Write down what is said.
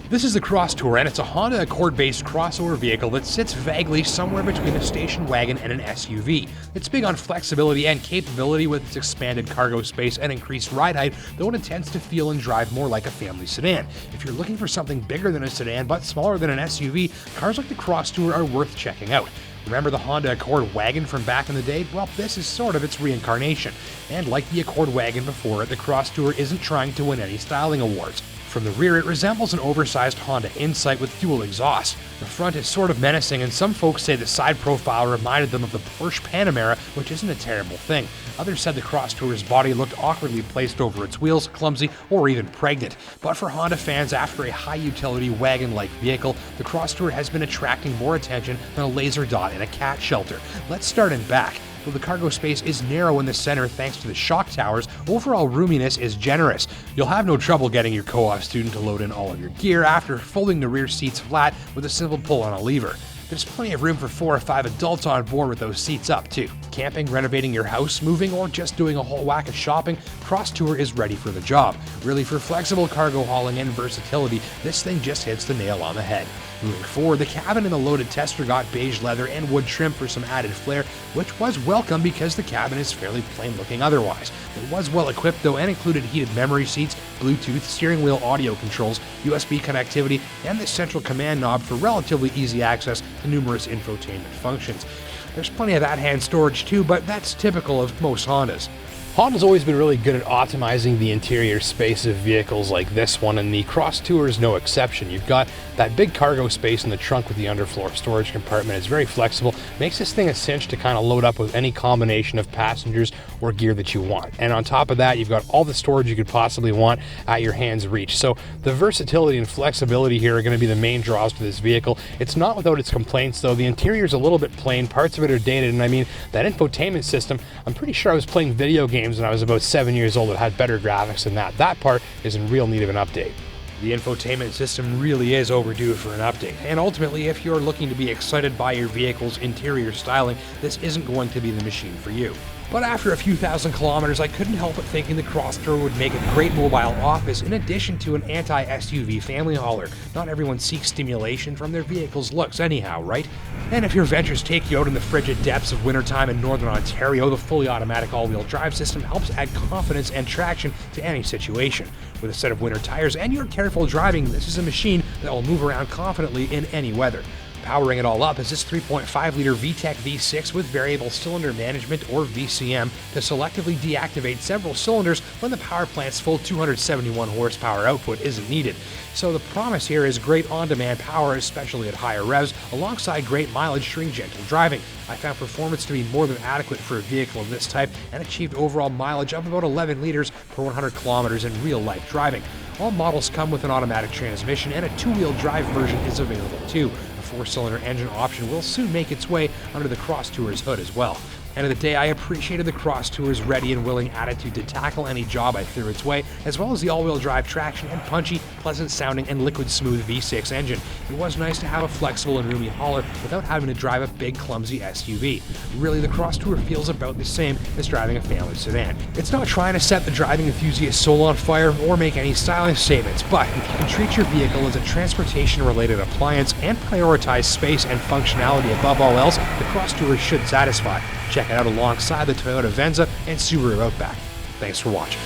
This is the Crosstour, and it's a Honda Accord-based crossover vehicle that sits vaguely somewhere between a station wagon and an SUV. It's big on flexibility and capability with its expanded cargo space and increased ride height, though it intends to feel and drive more like a family sedan. If you're looking for something bigger than a sedan but smaller than an SUV, cars like the Crosstour are worth checking out. Remember the Honda Accord wagon from back in the day? Well, this is sort of its reincarnation. And like the Accord wagon before it, the Crosstour isn't trying to win any styling awards. From the rear, it resembles an oversized Honda Insight with dual exhaust. The front is sort of menacing, and some folks say the side profile reminded them of the Porsche Panamera, which isn't a terrible thing. Others said the Crosstour's body looked awkwardly placed over its wheels, clumsy, or even pregnant. But for Honda fans, after a high-utility wagon-like vehicle, the Crosstour has been attracting more attention than a laser dot in a cat shelter. Let's start in back. Though the cargo space is narrow in the center thanks to the shock towers, overall roominess is generous. You'll have no trouble getting your co-op student to load in all of your gear after folding the rear seats flat with a simple pull on a lever. There's plenty of room for 4 or 5 adults on board with those seats up too. Camping, renovating your house, moving, or just doing a whole whack of shopping, Crosstour is ready for the job. Really, for flexible cargo hauling and versatility, this thing just hits the nail on the head. Moving forward, the cabin in the loaded tester got beige leather and wood trim for some added flair, which was welcome because the cabin is fairly plain looking otherwise. It was well equipped though and included heated memory seats, Bluetooth, steering wheel audio controls, USB connectivity, and the central command knob for relatively easy access to numerous infotainment functions. There's plenty of at-hand storage too, but that's typical of most Hondas. Honda's always been really good at optimizing the interior space of vehicles like this one, and the Crosstour is no exception. You've got that big cargo space in the trunk with the underfloor storage compartment. It's very flexible, makes this thing a cinch to kind of load up with any combination of passengers or gear that you want. And on top of that, you've got all the storage you could possibly want at your hand's reach. So the versatility and flexibility here are going to be the main draws to this vehicle. It's not without its complaints though. The interior is a little bit plain, parts of it are dated, and I mean, that infotainment system, I'm pretty sure I was playing video games when I was about 7 years old that had better graphics than that. That part is in real need of an update. The infotainment system really is overdue for an update, and ultimately if you're looking to be excited by your vehicle's interior styling, this isn't going to be the machine for you. But after a few thousand kilometers, I couldn't help but thinking the Crosstour would make a great mobile office in addition to an anti-SUV family hauler. Not everyone seeks stimulation from their vehicle's looks anyhow, right? And if your ventures take you out in the frigid depths of wintertime in northern Ontario, the fully automatic all-wheel drive system helps add confidence and traction to any situation. With a set of winter tires and your careful driving, this is a machine that will move around confidently in any weather. Powering it all up is this 3.5-liter VTEC V6 with variable cylinder management, or VCM, to selectively deactivate several cylinders when the power plant's full 271 horsepower output isn't needed. So the promise here is great on-demand power, especially at higher revs, alongside great mileage during gentle driving. I found performance to be more than adequate for a vehicle of this type and achieved overall mileage of about 11 liters per 100 kilometers in real-life driving. All models come with an automatic transmission, and a 2-wheel drive version is available too. A 4-cylinder engine option will soon make its way under the Crosstour's hood as well. End of the day, I appreciated the Crosstour's ready and willing attitude to tackle any job I threw its way, as well as the all-wheel drive traction and punchy, pleasant-sounding and liquid-smooth V6 engine. It was nice to have a flexible and roomy hauler without having to drive a big, clumsy SUV. Really, the Crosstour feels about the same as driving a family sedan. It's not trying to set the driving enthusiast's soul on fire or make any styling statements, but if you can treat your vehicle as a transportation-related appliance and prioritize space and functionality above all else, the Crosstour should satisfy. Check it out alongside the Toyota Venza and Subaru Outback. Thanks for watching.